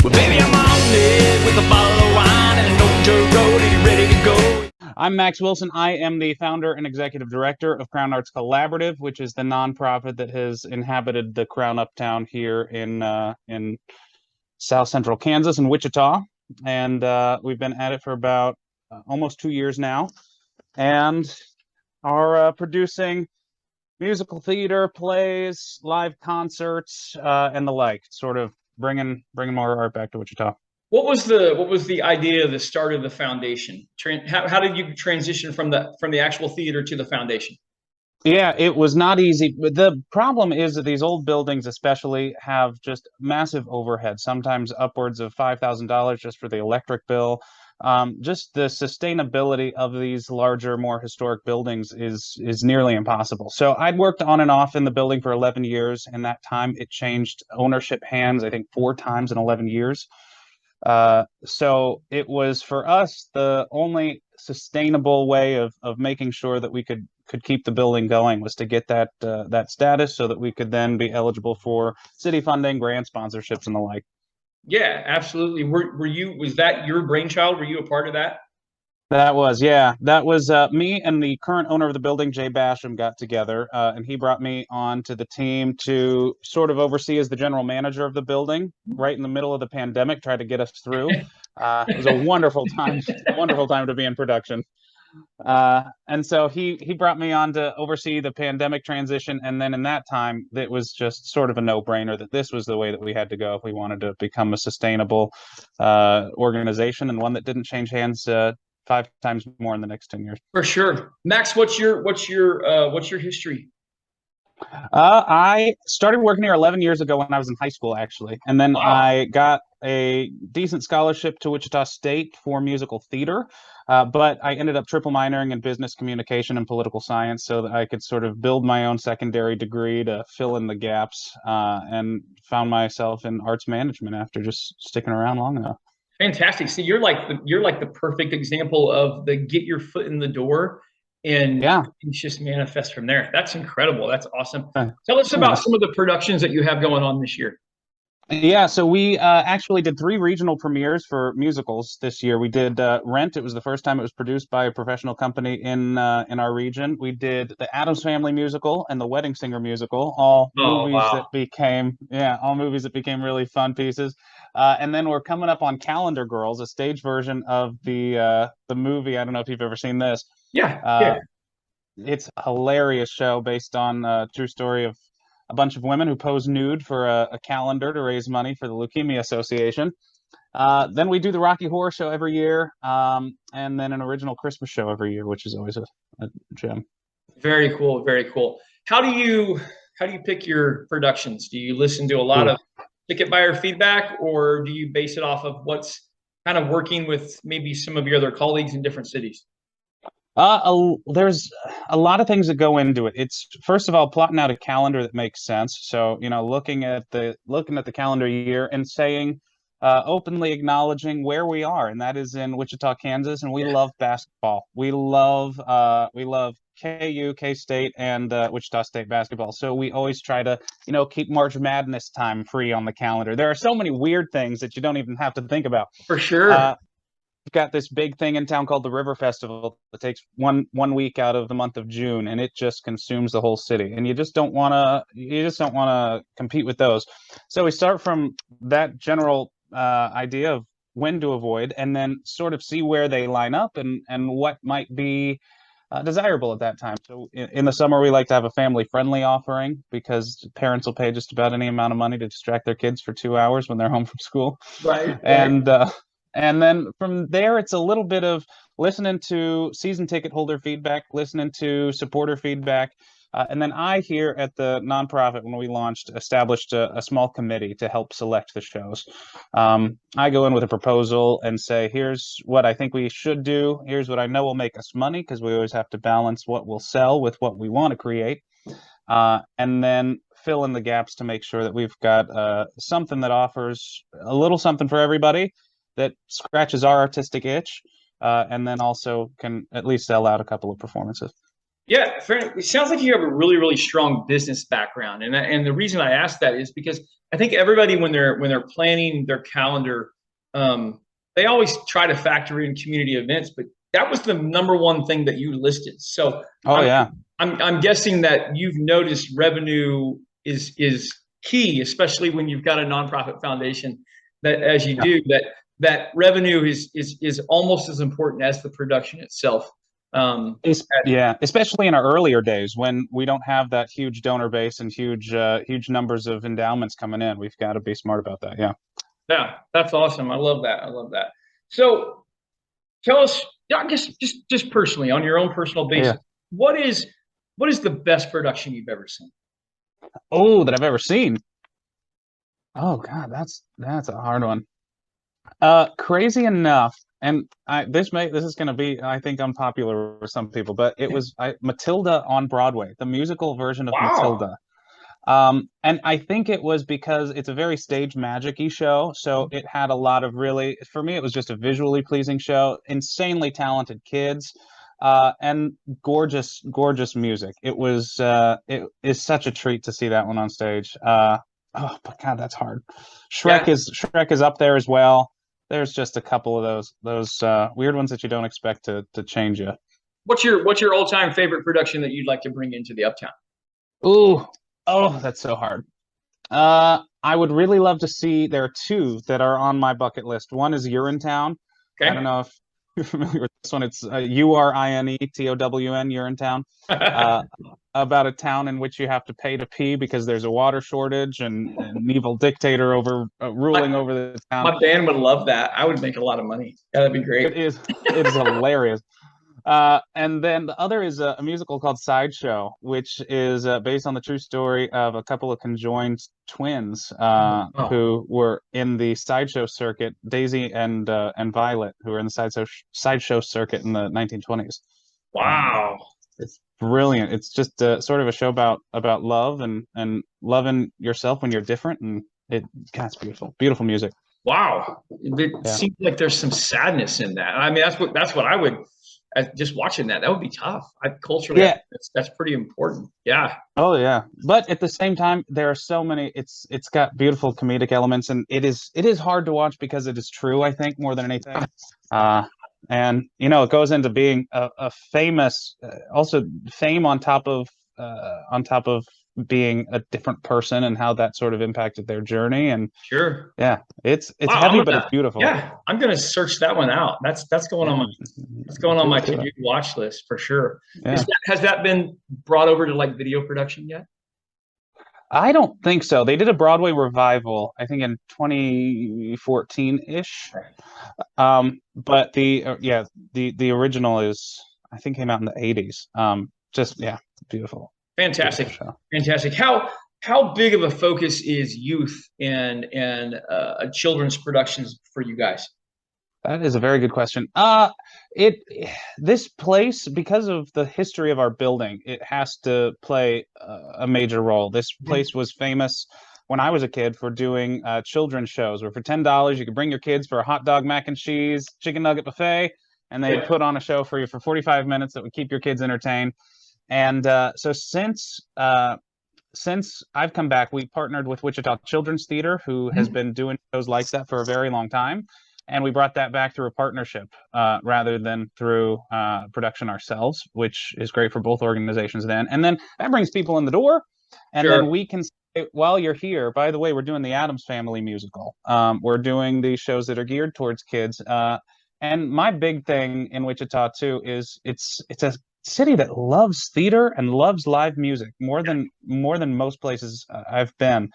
Well, baby, I'm on it with a bottle of wine and an old dirt road. Are you ready to go? I'm Max Wilson. I am the founder and executive director of Crown Arts Collaborative, which is the nonprofit that has inhabited the Crown Uptown here in South Central Kansas in Wichita, and we've been at it for about almost 2 years now, and are producing musical theater, plays, live concerts, and the like. Sort of bringing more art back to Wichita. What was the idea, the start of the foundation? How did you transition from the actual theater to the foundation? Yeah, it was not easy. But the problem is that these old buildings, especially, have just massive overhead, sometimes upwards of $5,000 just for the electric bill. Just the sustainability of these larger, more historic buildings is nearly impossible. So I'd worked on and off in the building for 11 years, and that time it changed ownership hands, I think 4 times in 11 years. So it was for us the only sustainable way of making sure that we could keep the building going was to get that status so that we could then be eligible for city funding, grant sponsorships, and the like. Yeah, absolutely. Was that your brainchild? Were you a part of that? That was me and the current owner of the building, Jay Basham, got together, and he brought me on to the team to sort of oversee as the general manager of the building right in the middle of the pandemic, try to get us through. It was a wonderful time to be in production. And so he brought me on to oversee the pandemic transition, and then in that time, it was just sort of a no-brainer that this was the way that we had to go if we wanted to become a sustainable organization and one that didn't change hands 5 times more in the next 10 years. For sure. Max, what's your history? I started working here 11 years ago when I was in high school, actually. And then Wow. I got a decent scholarship to Wichita State for musical theater. But I ended up triple minoring in business communication and political science so that I could sort of build my own secondary degree to fill in the gaps, and found myself in arts management after just sticking around long enough. Fantastic. See, you're like the perfect example of the get your foot in the door and Yeah. things just manifest from there. That's incredible. That's awesome. Uh, Tell us about Thanks. some of the productions that you have going on this year. Yeah, so we actually did 3 regional premieres for musicals this year. We did Rent. It was the first time it was produced by a professional company in our region. We did the Addams Family musical and the Wedding Singer musical, Oh, wow. all movies that became really fun pieces. And then we're coming up on Calendar Girls, a stage version of the movie. I don't know if you've ever seen this. Yeah, yeah. Uh, it's a hilarious show based on a true story of a bunch of women who pose nude for a calendar to raise money for the Leukemia Association. Then we do the Rocky Horror Show every year, and then an original Christmas show every year, which is always a gem. Very cool, very cool. How do you pick your productions? Do you listen to a lot Ooh. of ticket buyer feedback, or do you base it off of what's kind of working with maybe some of your other colleagues in different cities? There's a lot of things that go into it. It's first of all plotting out a calendar that makes sense. So, looking at the calendar year and saying, openly acknowledging where we are, and that is in Wichita, Kansas, and we Yeah, love basketball. We love KU, K State, and Wichita State basketball. So we always try to, keep March Madness time free on the calendar. There are so many weird things that you don't even have to think about. for sure. Uh, got this big thing in town called the River Festival that takes one week out of the month of June, and it just consumes the whole city. And you just don't want to compete with those. So we start from that general idea of when to avoid, and then sort of see where they line up and what might be desirable at that time. So in the summer, we like to have a family friendly offering because parents will pay just about any amount of money to distract their kids for 2 hours when they're home from school. Right, right. And then from there, it's a little bit of listening to season ticket holder feedback, listening to supporter feedback. And then I, here at the nonprofit, when we launched, established a small committee to help select the shows. I go in with a proposal and say, here's what I think we should do. Here's what I know will make us money, because we always have to balance what we'll sell with what we want to create. And then fill in the gaps to make sure that we've got something that offers a little something for everybody, that scratches our artistic itch, and then also can at least sell out a couple of performances. Yeah, fair. It sounds like you have a really, really strong business background, and the reason I ask that is because I think everybody when they're planning their calendar, they always try to factor in community events, but that was the number one thing that you listed. So Oh I'm yeah. I'm guessing that you've noticed revenue is key, especially when you've got a nonprofit foundation that as you Yeah. do that revenue is almost as important as the production itself. Yeah, especially in our earlier days when we don't have that huge donor base and huge numbers of endowments coming in. We've got to be smart about that. Yeah. Yeah, that's awesome. I love that. I love that. So tell us, yeah, I guess just personally, on your own personal Yeah. basis, what is what is the best production you've ever seen? Oh, that I've ever seen. Oh God, that's a hard one. Crazy enough, and this is going to be, I think, unpopular with some people, but it was Matilda on Broadway, the musical version of Wow. Matilda. And I think it was because it's a very stage magic-y show, so it had a lot of really, for me, it was just a visually pleasing show, insanely talented kids, and gorgeous music. It is such a treat to see that one on stage. Oh, but God, that's hard. Yeah. Shrek is up there as well. There's just a couple of those weird ones that you don't expect to change you. What's your all time favorite production that you'd like to bring into the Uptown? Ooh, oh, that's so hard. I would really love to see. There are two that are on my bucket list. One is Urinetown. I don't Okay. know if you're familiar with this one. It's Urinetown, Urinetown. Uh, about a town in which you have to pay to pee because there's a water shortage and an evil dictator over ruling my, over the town. my band would love that. I would make a lot of money. Yeah, that'd be great. It is hilarious. And then the other is a musical called Sideshow, which is based on the true story of a couple of conjoined twins Oh, who were in the sideshow circuit, Daisy and Violet, who were in the sideshow circuit in the 1920s. wow. It's brilliant. It's just sort of a show about love and loving yourself when you're different, and God, it's beautiful music. Wow. It Yeah. seems like there's some sadness in that. I mean, that's what I would just watching that. That would be tough. Culturally, I Yeah, think that's pretty important. Yeah, oh yeah, but at the same time, there are so many. It's got beautiful comedic elements, and it is hard to watch because it is true. I think more than anything, uh, and it goes into being a famous, also fame on top of being a different person and how that sort of impacted their journey. And sure. yeah, it's Wow, heavy, but it's beautiful. I'm gonna search that one out. That's going on Yeah, that's going on my do to it. do watch list for sure. Yeah. Has that been brought over to like video production yet? I don't think so. They did a Broadway revival, I think in 2014-ish. But the original is I think came out in the 80s. Just yeah, beautiful Fantastic, show. fantastic. How big of a focus is youth and children's productions for you guys? That is a very good question. It this place, because of the history of our building, it has to play a major role. This place was famous when I was a kid for doing children's shows, where for $10 you could bring your kids for a hot dog, mac and cheese, chicken nugget buffet, and they'd Yeah, put on a show for you for 45 minutes that would keep your kids entertained. And so since I've come back, we partnered with Wichita Children's Theater, who has been doing shows like that for a very long time. And we brought that back through a partnership rather than through production ourselves, which is great for both organizations then. And then that brings people in the door. And then sure. we can say, while you're here, by the way, we're doing the Addams Family musical. We're doing these shows that are geared towards kids. And my big thing in Wichita too is it's a city that loves theater and loves live music more than most places I've been.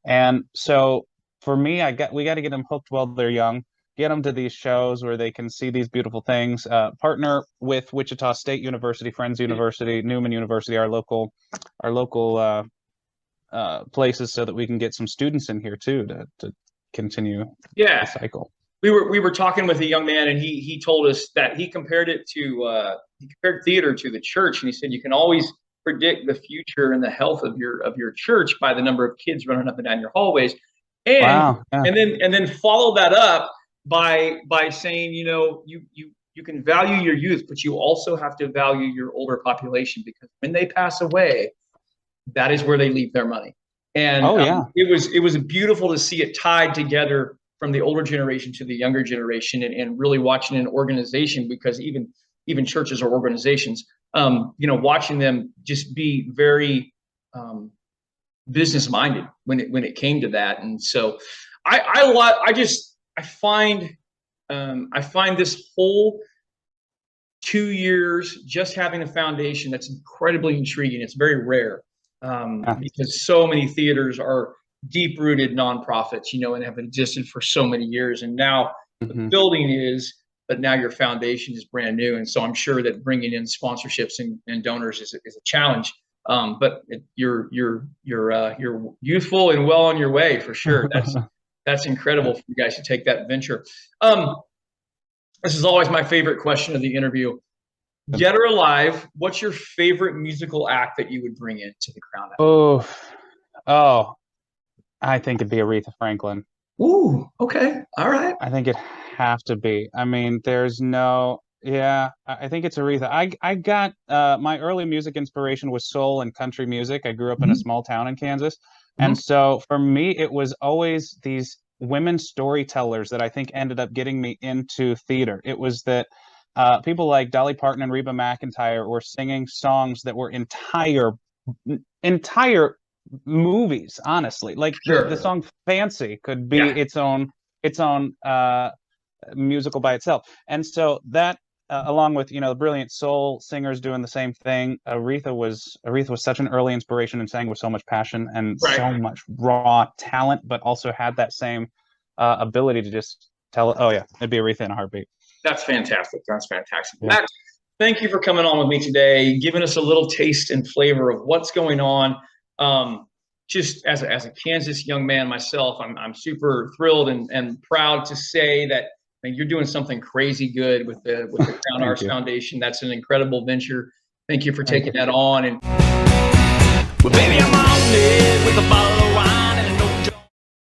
And so for me, we got to get them hooked while they're young. Get them to these shows where they can see these beautiful things. Partner with Wichita State University, Friends University, Newman University, our local places, so that we can get some students in here too to continue the Yeah, cycle. we were talking with a young man, and he told us that he compared theater to the church, and he said you can always predict the future and the health of your church by the number of kids running up and down your hallways, and Wow. Yeah. and then follow that up by saying you you can value your youth, but you also have to value your older population, because when they pass away, that is where they leave their money. And Oh yeah. it was beautiful to see it tied together from the older generation to the younger generation, and really watching an organization, because even churches or organizations, watching them just be very business minded when it came to that. And so I find this whole 2 years just having a foundation that's incredibly intriguing. It's very rare, because so many theaters are deep-rooted nonprofits, and have existed for so many years. And now the building is, but now your foundation is brand new. And so I'm sure that bringing in sponsorships and donors is a challenge. But you're youthful and well on your way for sure. That's incredible for you guys to take that venture. This is always my favorite question of the interview. Dead or alive, what's your favorite musical act that you would bring into the Crown Act? Oh, I think it'd be Aretha Franklin. Ooh, okay. All right. I think it'd have to be. I mean, I think it's Aretha. I got my early music inspiration was soul and country music. I grew up in a small town in Kansas. And so for me, it was always these women storytellers that I think ended up getting me into theater. It was that people like Dolly Parton and Reba McEntire were singing songs that were entire movies, honestly. Like the song Fancy could be its own musical by itself. And so that along with the brilliant soul singers doing the same thing, Aretha was such an early inspiration, and sang with so much passion and so much raw talent, but also had that same ability to just tell. Oh yeah, it'd be Aretha in a heartbeat. That's fantastic. That's fantastic. Yeah. Matt, thank you for coming on with me today, giving us a little taste and flavor of what's going on. Just as a Kansas young man myself, I'm super thrilled and proud to say that you're doing something crazy good with the Crown Arts Foundation. That's an incredible venture. Thank you for taking that on. And well, baby,